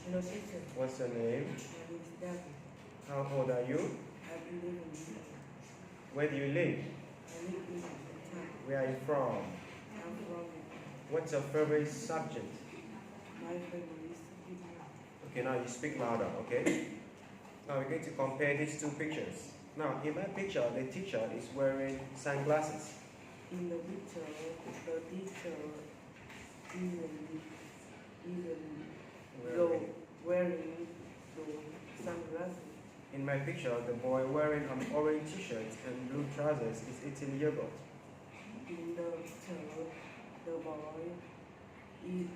Hello, teacher. What's your name? My name is David. How old are you? I live in Vietnam. Where do you live? I live in Vietnam. Where are you from? I'm from Vietnam. What's your favorite subject? My family is Vietnam. Okay, now you speak louder, okay? Now we're going to compare these two pictures. Now, in my picture, the teacher is wearing sunglasses. In the picture, the teacher wearing the sunglasses. In my picture, the boy wearing an orange t-shirt and blue trousers is eating yogurt. In the picture, the boy eating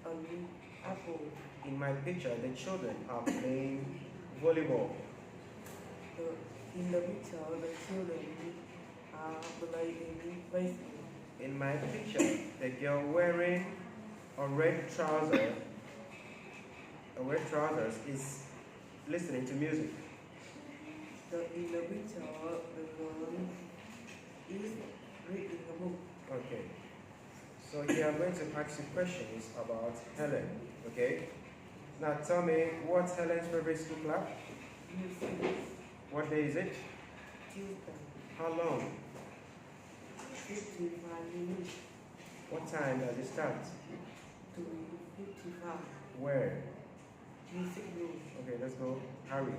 an apple. In my picture, the children are playing volleyball. In the picture, the children are playing baseball. In my picture, the girl wearing a red trousers is listening to music. In the picture, the girl is reading a book. Okay. So here I'm going to ask you questions about Helen. Okay. Now tell me, what's Helen's favorite school club? Music. What day is it? Tuesday. How long? 55 minutes What time does it start? to 55. Where? Music room. Okay, let's go. Harry.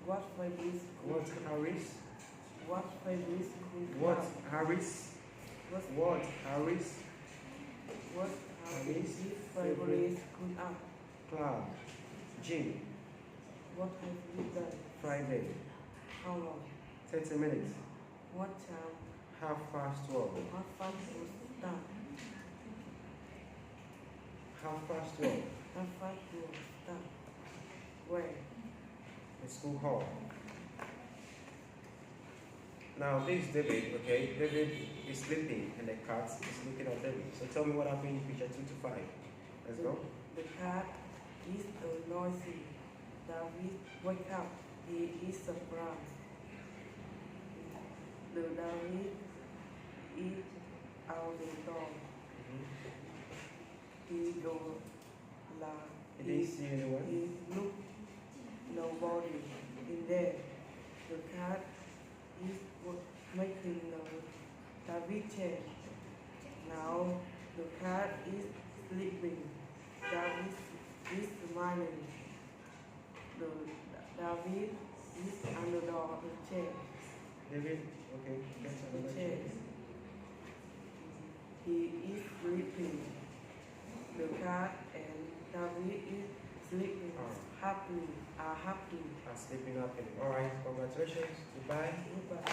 What favorite school? What Harris? What favorite school? What club? Harris? What What Harris? What Harris' his favorite school up? Club. Gym. What have you done? Friday. How long? 30 minutes. What time? 12:30. What fun was that? 12:30. What fun was that? Where? The school hall. Now this is David, okay? David is sleeping and the cat is looking at David. So tell me what happened in picture 2 to 5. Let's go. The cat is noisy. David wake up. He is surprised. The David is out the door. He go loud. Did he see anyone? He look nobody in there. The cat is making the David chair. Now the cat is sleeping. David is smiling. The David is under the chair. David, okay, get another Chair. chair. He is sleeping. The cat and David is sleeping happily. Are happy. Sleeping up. Alright, congratulations. Goodbye. Goodbye.